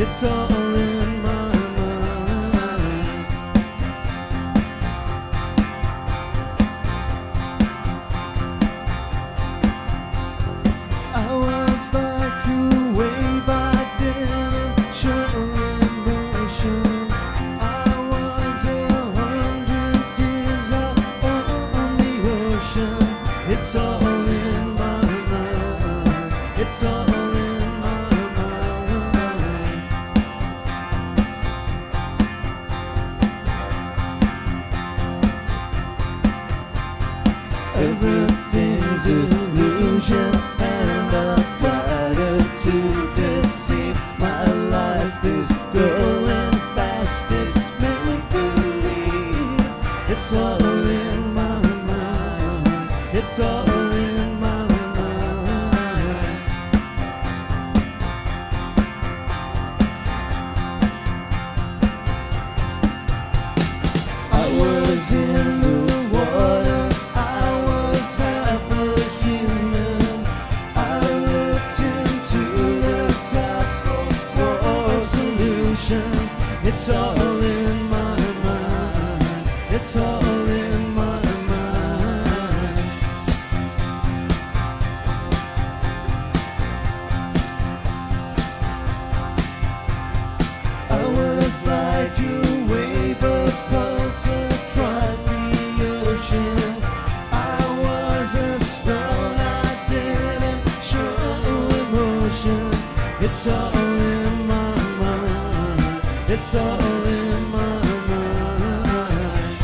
It's all in my mind. I was like a wave, I didn't show emotion. I was 100 years out on the ocean. It's all in my mind. It's all in my mind. Everything's illusion, and I fight to deceive. My life is going fast, it's make believe. It's all in my mind. It's all in my mind. I was in the water, I was half a human. I looked into the clouds for a solution. It's all in my mind. It's all in my mind. I was like a wave of pulse across the ocean. I was a stone, I didn't show emotion. It's all in my mind. It's all in my mind.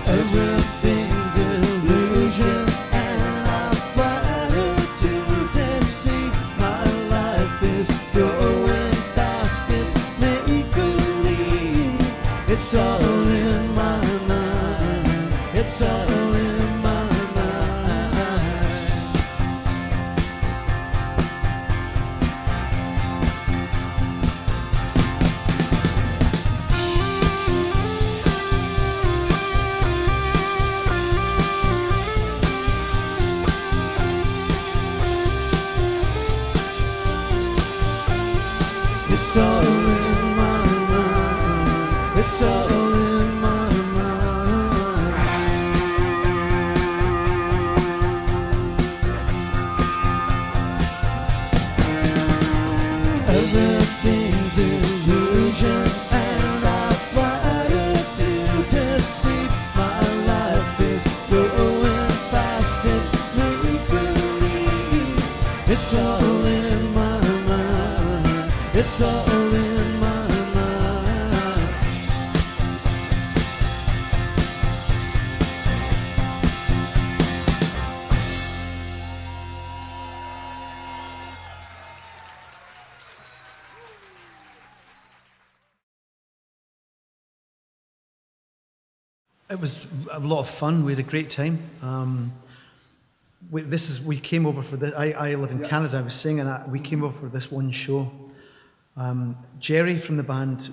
Everything's illusion, and I flatter to deceive. My life is going fast, it's make believe. It's all in my mind. It's all in my mind. It's all in my mind. It's all in my mind. Everything's illusion, and I flatter to deceive. My life is going fast, it's make believe. It's all in my mind. It's all in my mind. It was a lot of fun. We had a great time. We came over for this. I live in Canada. I was saying, and we came over for this one show. Jerry from the band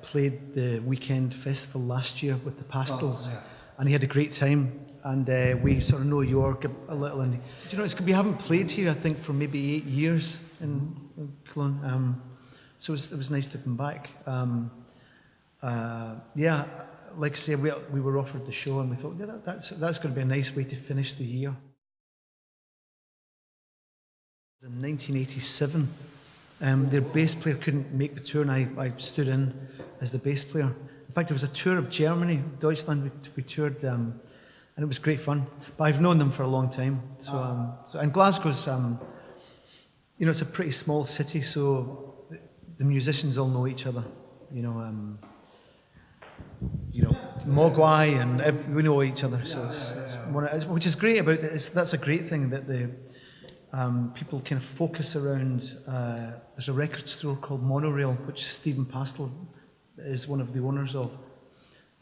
played the weekend festival last year with the Pastels, and he had a great time. And we sort of know York a little. And you know, we haven't played here, I think, for maybe 8 years in Cologne. So it was nice to come back. Yeah. Like I say, we were offered the show, and we thought, yeah, that's going to be a nice way to finish the year. In 1987, their bass player couldn't make the tour, and I stood in as the bass player. In fact, it was a tour of Germany, Deutschland. We toured, and it was great fun. But I've known them for a long time. And Glasgow's, you know, it's a pretty small city, so the musicians all know each other. You know, Mogwai and we know each other, so which is great about it. That's a great thing that the people kind of focus around. There's a record store called Monorail, which Stephen Pastel is one of the owners of,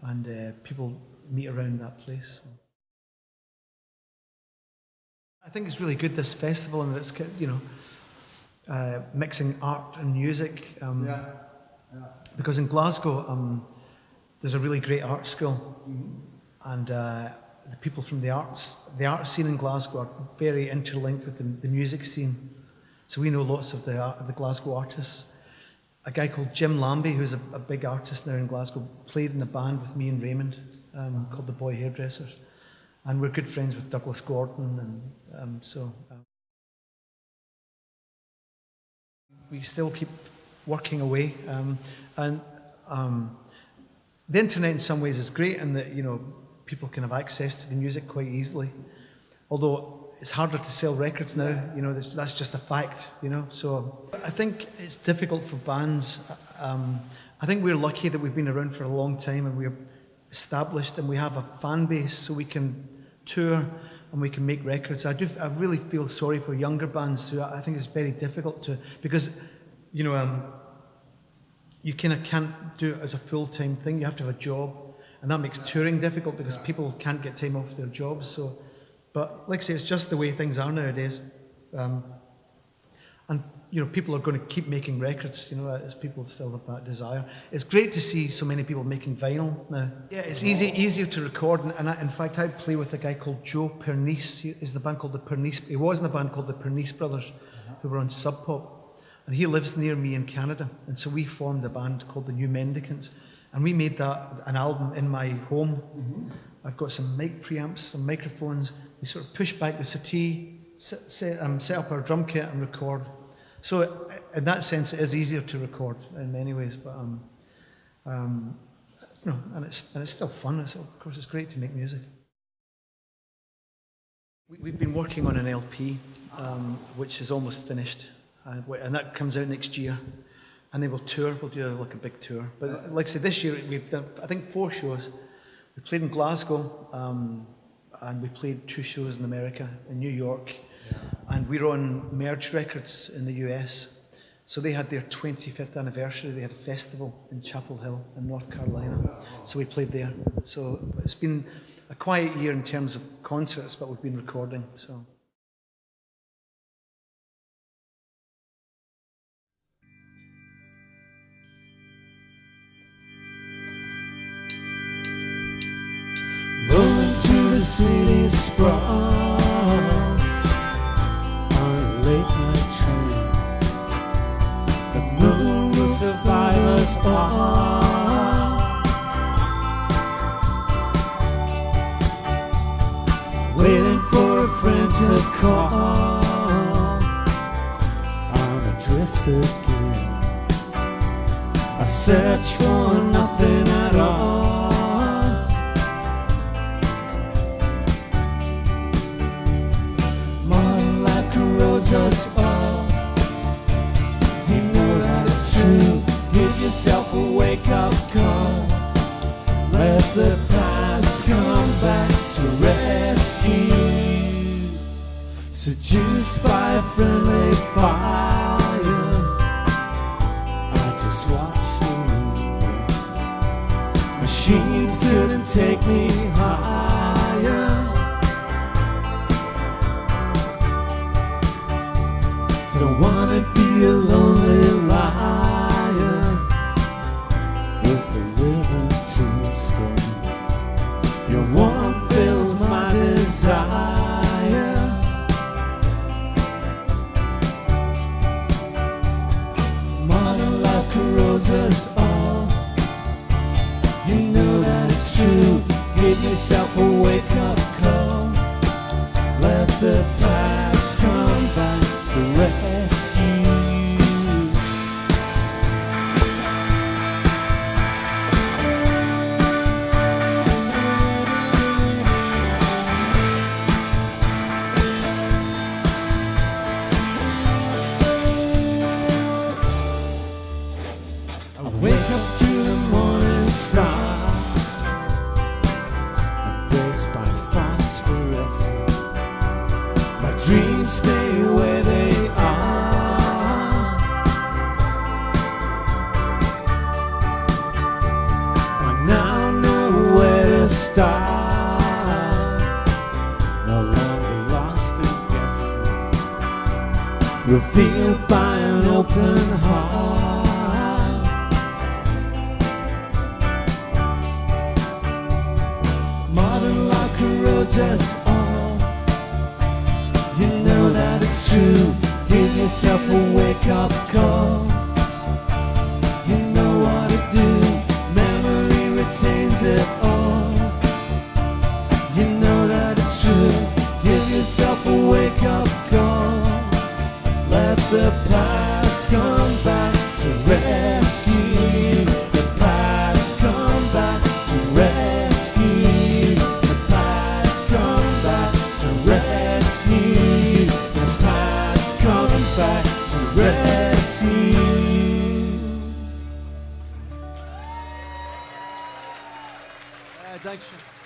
and people meet around that place. I think it's really good, this festival, and it's, you know, mixing art and music. Because in Glasgow, there's a really great art school, and the people from the art scene in Glasgow are very interlinked with the music scene. So we know lots of the Glasgow artists. A guy called Jim Lambie, who's a big artist now in Glasgow, played in a band with me and Raymond called the Boy Hairdressers. And we're good friends with Douglas Gordon, and we still keep working away. The internet in some ways is great in that, you know, people can have access to the music quite easily. Although it's harder to sell records now, you know, that's just a fact, you know. So I think it's difficult for bands. I think we're lucky that we've been around for a long time and we're established and we have a fan base, so we can tour and we can make records. I really feel sorry for younger bands who I think it's very difficult to, because, you know, you kind of can't do it as a full-time thing. You have to have a job, and that makes touring difficult because people can't get time off their jobs. So, but like I say, it's just the way things are nowadays. And you know, people are going to keep making records, you know, as people still have that desire. It's great to see so many people making vinyl now. Yeah, it's easier to record, and in fact, I play with a guy called Joe Pernice. He is the band called the Pernice. He was in a band called the Pernice Brothers, who were on Sub Pop. And he lives near me in Canada, and so we formed a band called the New Mendicants, and we made an album in my home. Mm-hmm. I've got some mic preamps, some microphones. We sort of push back the settee, set up our drum kit and record. So in that sense, it is easier to record in many ways, but you know, and it's still fun. Of course, it's great to make music. We've been working on an LP, which is almost finished. And that comes out next year, and they will tour. We'll do like a big tour. But like I said, this year we've done, I think, 4 shows. We played in Glasgow, and we played 2 shows in America, in New York, and we were on Merge Records in the US. So they had their 25th anniversary. They had a festival in Chapel Hill in North Carolina. So we played there. So it's been a quiet year in terms of concerts, but we've been recording. So. Rolling through the city sprawl on a late night train. The moon will survive us all. Waiting for a friend to call. I'm adrift again. I search for nothing at all. Us all. You know that it's true. Give yourself a wake-up call. Let the past come back to rescue. Seduced by a friendly fire, I just watched the moon. Machines couldn't take me higher. Don't wanna be a lonely liar with a living tombstone. Your warmth fills my desire. Modern life corrodes us all. You know that it's true. Give yourself a wake-up call. Let the past come back to rescue. I wake up to the morning star, embraced by phosphorescence. My dreams stay where they are. I now know where to start. No longer lost in guessing, revealed by an open heart. Modern life corrodes towards us all. You know that it's true. Give yourself a wake-up call. You know what to do. Memory retains it all. You know that it's true. Give yourself a wake-up call. Let the past come back to rescue you. The past come back to rescue you. The past come back to rescue you. The past comes back to rescue you. Thanks.